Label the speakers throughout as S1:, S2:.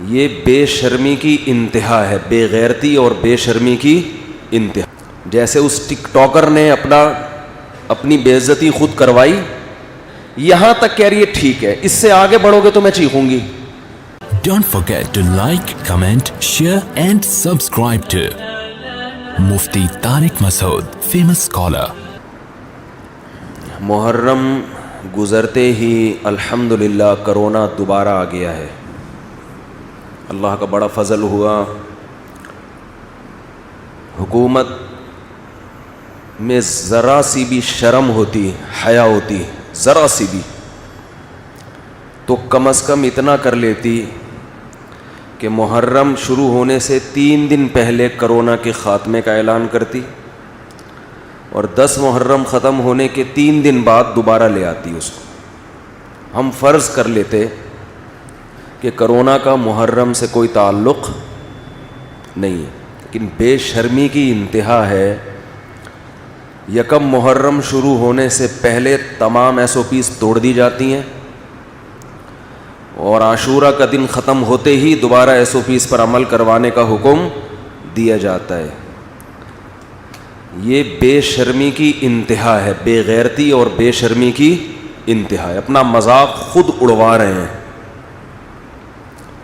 S1: یہ بے شرمی کی انتہا ہے، بے غیرتی اور بے شرمی کی انتہا. جیسے اس ٹک ٹاکر نے اپنی بے عزتی خود کروائی، یہاں تک کہہ رہی ہے ٹھیک ہے، اس سے آگے بڑھو گے تو میں چیخوں گی.
S2: Don't forget to like, comment, share and subscribe to Mufti Tariq Masood, famous scholar.
S1: محرم گزرتے ہی الحمدللہ کرونا دوبارہ آ گیا ہے. اللہ کا بڑا فضل ہوا، حکومت میں ذرا سی بھی شرم ہوتی، حیا ہوتی، ذرا سی بھی، تو کم از کم اتنا کر لیتی کہ محرم شروع ہونے سے 3 دن پہلے کرونا کے خاتمے کا اعلان کرتی، اور 10 محرم ختم ہونے کے 3 دن بعد دوبارہ لے آتی اس کو. ہم فرض کر لیتے کہ کرونا کا محرم سے کوئی تعلق نہیں ہے، لیکن بے شرمی کی انتہا ہے. یکم محرم شروع ہونے سے پہلے تمام SOPs توڑ دی جاتی ہیں، اور عاشورہ کا دن ختم ہوتے ہی دوبارہ SOPs پر عمل کروانے کا حکم دیا جاتا ہے. یہ بے شرمی کی انتہا ہے، بے غیرتی اور بے شرمی کی انتہا ہے. اپنا مذاق خود اڑوا رہے ہیں.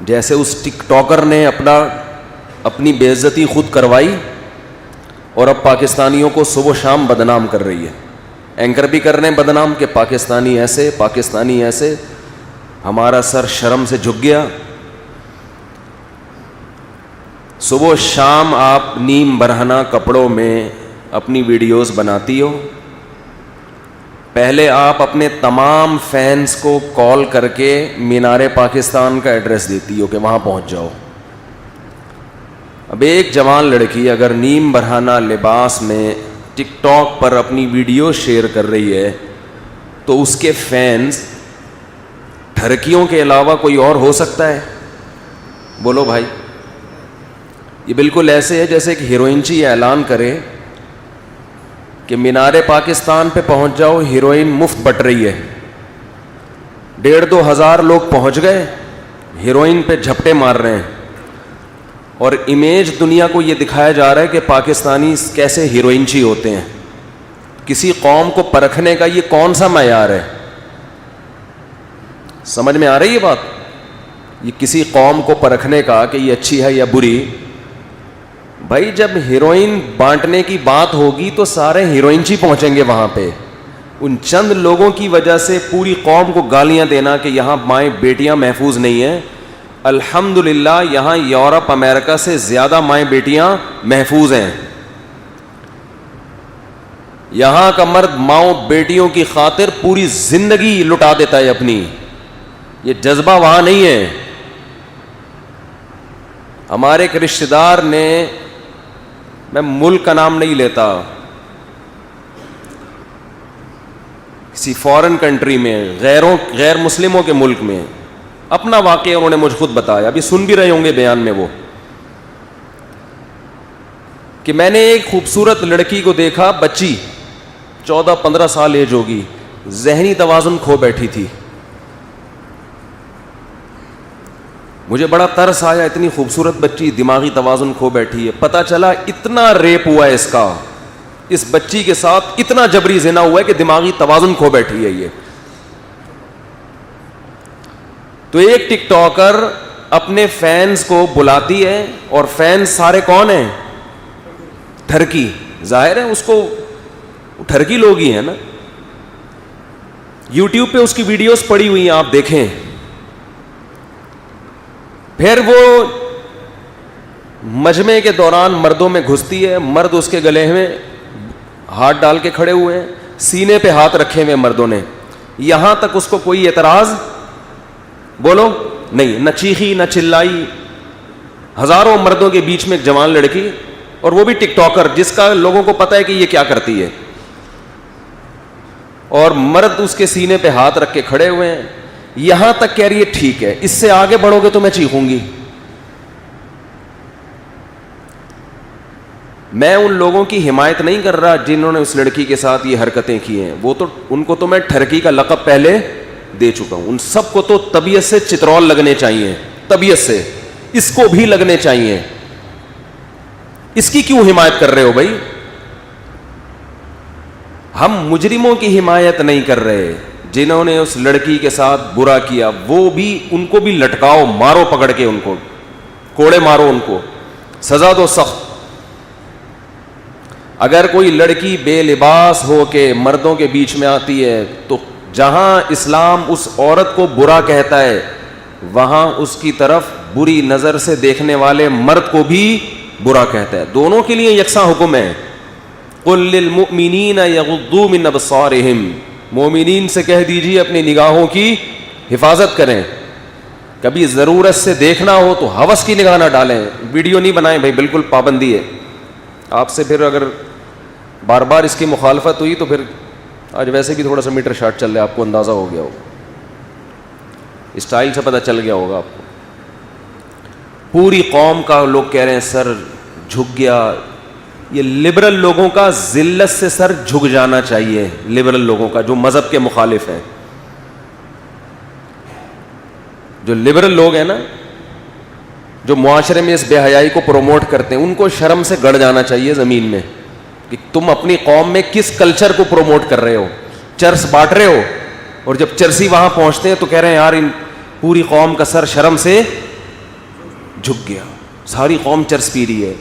S1: جیسے اس ٹک ٹاکر نے اپنی بے عزتی خود کروائی، اور اب پاکستانیوں کو صبح و شام بدنام کر رہی ہے. اینکر بھی کر رہے ہیں بدنام کہ پاکستانی ایسے، پاکستانی ایسے. ہمارا سر شرم سے جھک گیا. صبح و شام آپ نیم برہنہ کپڑوں میں اپنی ویڈیوز بناتی ہو. پہلے آپ اپنے تمام فینس کو کال کر کے مینار پاکستان کا ایڈریس دیتی ہو کہ وہاں پہنچ جاؤ. اب ایک جوان لڑکی اگر نیم برہنہ لباس میں ٹک ٹاک پر اپنی ویڈیو شیئر کر رہی ہے تو اس کے فینس ٹھرکیوں کے علاوہ کوئی اور ہو سکتا ہے؟ بولو بھائی. یہ بالکل ایسے ہے جیسے کہ ہیروئنچی اعلان کرے کہ مینار پاکستان پہ پہنچ جاؤ، ہیروئن مفت بٹ رہی ہے. 1,500-2 ہزار لوگ پہنچ گئے، ہیروئن پہ جھپٹے مار رہے ہیں، اور امیج دنیا کو یہ دکھایا جا رہا ہے کہ پاکستانی کیسے ہیروئنچی ہوتے ہیں. کسی قوم کو پرکھنے کا یہ کون سا معیار ہے؟ سمجھ میں آ رہی ہے بات؟ یہ کسی قوم کو پرکھنے کا کہ یہ اچھی ہے یا بری. بھائی جب ہیروئن بانٹنے کی بات ہوگی تو سارے ہیروئنچی پہنچیں گے وہاں پہ. ان چند لوگوں کی وجہ سے پوری قوم کو گالیاں دینا کہ یہاں مائیں بیٹیاں محفوظ نہیں ہیں. الحمدللہ یہاں یورپ امریکہ سے زیادہ مائیں بیٹیاں محفوظ ہیں. یہاں کا مرد ماؤں بیٹیوں کی خاطر پوری زندگی لٹا دیتا ہے اپنی. یہ جذبہ وہاں نہیں ہے. ہمارے ایک رشتہ دار نے، میں ملک کا نام نہیں لیتا، کسی فورن کنٹری میں، غیر مسلموں کے ملک میں اپنا واقعہ انہوں نے مجھ خود بتایا. ابھی سن بھی رہے ہوں گے بیان میں وہ، کہ میں نے ایک خوبصورت لڑکی کو دیکھا، بچی 14-15 سال ایج ہوگی، ذہنی توازن کھو بیٹھی تھی. مجھے بڑا ترس آیا، اتنی خوبصورت بچی دماغی توازن کھو بیٹھی ہے. پتہ چلا اتنا ریپ ہوا ہے اس کا، اس بچی کے ساتھ اتنا جبری زنا ہوا ہے کہ دماغی توازن کھو بیٹھی ہے یہ. تو ایک ٹک ٹاکر اپنے فینس کو بلاتی ہے، اور فینس سارے کون ہیں؟ ٹھرکی. ظاہر ہے اس کو ٹھرکی لوگ ہی ہیں نا. یوٹیوب پہ اس کی ویڈیوز پڑی ہوئی ہیں، آپ دیکھیں. پھر وہ مجمع کے دوران مردوں میں گھستی ہے، مرد اس کے گلے میں ہاتھ ڈال کے کھڑے ہوئے ہیں، سینے پہ ہاتھ رکھے ہوئے مردوں نے. یہاں تک اس کو کوئی اعتراض بولو نہیں، نہ چیخی نہ چلائی. ہزاروں مردوں کے بیچ میں ایک جوان لڑکی، اور وہ بھی ٹک ٹاکر جس کا لوگوں کو پتہ ہے کہ یہ کیا کرتی ہے، اور مرد اس کے سینے پہ ہاتھ رکھ کے کھڑے ہوئے ہیں. یہاں تک کہہ رہی ہے ٹھیک ہے، اس سے آگے بڑھو گے تو میں چیخوں گی. میں ان لوگوں کی حمایت نہیں کر رہا جنہوں نے اس لڑکی کے ساتھ یہ حرکتیں کی ہیں. وہ تو ان کو تو میں ٹھرکی کا لقب پہلے دے چکا ہوں. ان سب کو تو طبیعت سے چترول لگنے چاہیے، طبیعت سے. اس کو بھی لگنے چاہیے. اس کی کیوں حمایت کر رہے ہو بھائی؟ ہم مجرموں کی حمایت نہیں کر رہے. جنہوں نے اس لڑکی کے ساتھ برا کیا وہ بھی, ان کو بھی لٹکاؤ, مارو پکڑ کے, ان کو کوڑے مارو, ان کو سزا دو سخت. اگر کوئی لڑکی بے لباس ہو کے مردوں کے بیچ میں آتی ہے تو جہاں اسلام اس عورت کو برا کہتا ہے وہاں اس کی طرف بری نظر سے دیکھنے والے مرد کو بھی برا کہتا ہے. دونوں کے لیے یکساں حکم ہے. قل للمؤمنین یغضوا من ابصارہم, مومنین سے کہہ دیجیے اپنی نگاہوں کی حفاظت کریں. کبھی ضرورت سے دیکھنا ہو تو ہوس کی نگاہ نہ ڈالیں, ویڈیو نہیں بنائیں بھائی, بالکل پابندی ہے. آپ سے پھر اگر بار بار اس کی مخالفت ہوئی تو پھر آج ویسے بھی تھوڑا سا میٹر شارٹ چل رہا ہے, آپ کو اندازہ ہو گیا ہوگا, اسٹائل سے پتہ چل گیا ہوگا آپ کو. پوری قوم کا لوگ کہہ رہے ہیں سر جھک گیا. یہ لبرل لوگوں کا ذلت سے سر جھک جانا چاہیے, لبرل لوگوں کا جو مذہب کے مخالف ہیں. جو لبرل لوگ ہیں نا, جو معاشرے میں اس بے حیائی کو پروموٹ کرتے ہیں, ان کو شرم سے گڑ جانا چاہیے زمین میں کہ تم اپنی قوم میں کس کلچر کو پروموٹ کر رہے ہو. چرس بانٹ رہے ہو اور جب چرسی وہاں پہنچتے ہیں تو کہہ رہے ہیں یار ان پوری قوم کا سر شرم سے جھک گیا, ساری قوم چرس پی رہی ہے.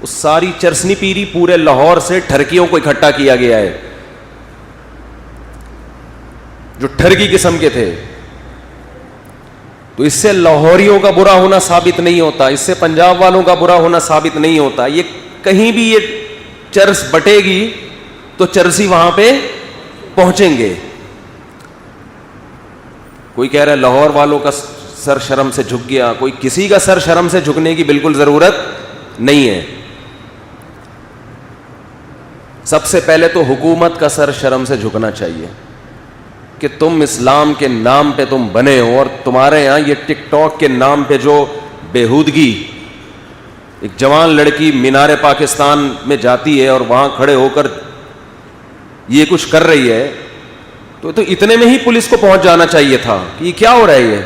S1: اس ساری چرس نہیں پی رہی, پورے لاہور سے ٹھرکیوں کو اکٹھا کیا گیا ہے جو ٹھرکی قسم کے تھے. تو اس سے لاہوریوں کا برا ہونا ثابت نہیں ہوتا, اس سے پنجاب والوں کا برا ہونا ثابت نہیں ہوتا. یہ کہیں بھی یہ چرس بٹے گی تو چرسی وہاں پہ پہنچیں گے. کوئی کہہ رہا ہے لاہور والوں کا سر شرم سے جھک گیا, کوئی کسی کا سر شرم سے جھکنے کی بالکل ضرورت نہیں ہے. سب سے پہلے تو حکومت کا سر شرم سے جھکنا چاہیے کہ تم اسلام کے نام پہ تم بنے ہو, اور تمہارے یہاں یہ ٹک ٹاک کے نام پہ جو بےہودگی, ایک جوان لڑکی مینار پاکستان میں جاتی ہے اور وہاں کھڑے ہو کر یہ کچھ کر رہی ہے, تو اتنے میں ہی پولیس کو پہنچ جانا چاہیے تھا کہ یہ کیا ہو رہا ہے. یہ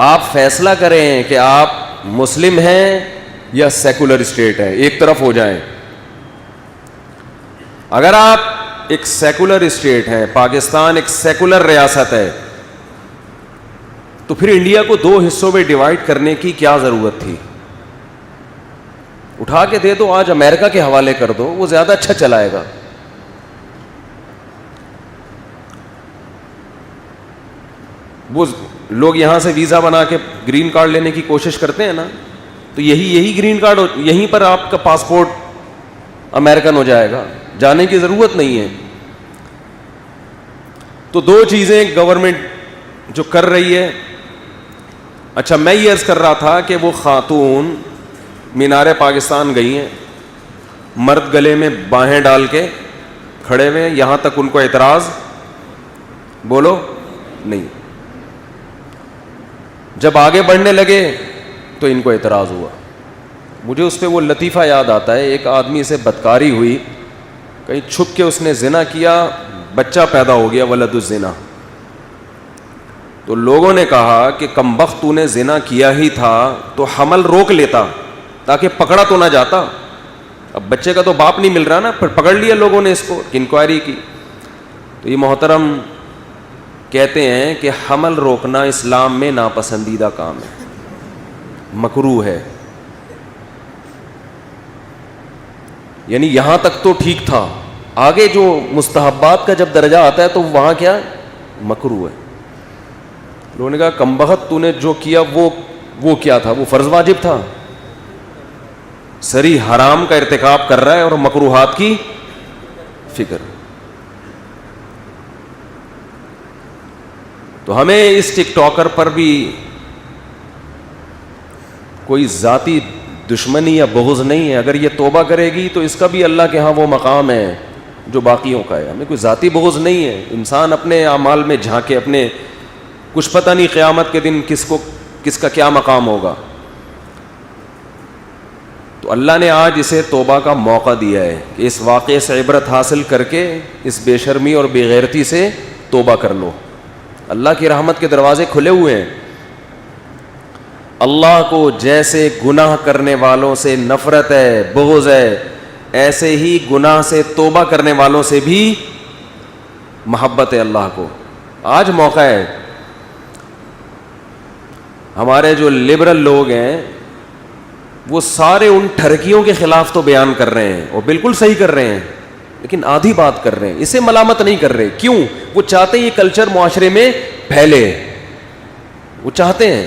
S1: آپ فیصلہ کریں کہ آپ مسلم ہیں یا سیکولر اسٹیٹ ہے, ایک طرف ہو جائیں. اگر آپ ایک سیکولر اسٹیٹ ہیں, پاکستان ایک سیکولر ریاست ہے, تو پھر انڈیا کو دو حصوں میں ڈیوائڈ کرنے کی کیا ضرورت تھی؟ اٹھا کے دے دو, آج امریکہ کے حوالے کر دو, وہ زیادہ اچھا چلائے گا. وہ لوگ یہاں سے ویزا بنا کے گرین کارڈ لینے کی کوشش کرتے ہیں نا, تو یہی گرین کارڈ یہیں پر آپ کا پاسپورٹ امریکن ہو جائے گا, جانے کی ضرورت نہیں ہے. تو دو چیزیں گورنمنٹ جو کر رہی ہے. اچھا, میں یہ عرض کر رہا تھا کہ وہ خاتون مینار پاکستان گئی ہیں, مرد گلے میں باہیں ڈال کے کھڑے ہوئے, یہاں تک ان کو اعتراض بولو نہیں. جب آگے بڑھنے لگے تو ان کو اعتراض ہوا. مجھے اس پہ وہ لطیفہ یاد آتا ہے, ایک آدمی سے بدکاری ہوئی, کہیں چھپ کے اس نے زنا کیا, بچہ پیدا ہو گیا, ولد الزنا. تو لوگوں نے کہا کہ کمبخت تو نے زنا کیا ہی تھا تو حمل روک لیتا تاکہ پکڑا تو نہ جاتا. اب بچے کا تو باپ نہیں مل رہا نا, پھر پکڑ لیا لوگوں نے اس کو, انکوائری کی. تو یہ محترم کہتے ہیں کہ حمل روکنا اسلام میں ناپسندیدہ کام ہے, مکروہ ہے. یعنی یہاں تک تو ٹھیک تھا, آگے جو مستحبات کا جب درجہ آتا ہے تو وہاں کیا مکروہ ہے. لوگوں نے کہا کمبخت تو نے جو کیا وہ کیا تھا, وہ فرض واجب تھا, سری حرام کا ارتکاب کر رہا ہے اور مکروہات کی فکر. تو ہمیں اس ٹک ٹاکر پر بھی کوئی ذاتی دشمنی یا بغض نہیں ہے. اگر یہ توبہ کرے گی تو اس کا بھی اللہ کے ہاں وہ مقام ہے جو باقیوں کا ہے. ہمیں کوئی ذاتی بغض نہیں ہے. انسان اپنے اعمال میں جھانکے, اپنے کچھ پتہ نہیں قیامت کے دن کس کا کیا مقام ہوگا. تو اللہ نے آج اسے توبہ کا موقع دیا ہے کہ اس واقعے سے عبرت حاصل کر کے اس بے شرمی اور بے غیرتی سے توبہ کر لو. اللہ کی رحمت کے دروازے کھلے ہوئے ہیں. اللہ کو جیسے گناہ کرنے والوں سے نفرت ہے, بغض ہے, ایسے ہی گناہ سے توبہ کرنے والوں سے بھی محبت ہے اللہ کو. آج موقع ہے, ہمارے جو لبرل لوگ ہیں وہ سارے ان ٹھرکیوں کے خلاف تو بیان کر رہے ہیں, اور بالکل صحیح کر رہے ہیں, لیکن آدھی بات کر رہے ہیں, اسے ملامت نہیں کر رہے. کیوں؟ وہ چاہتے ہیں یہ کلچر معاشرے میں پھیلے, وہ چاہتے ہیں.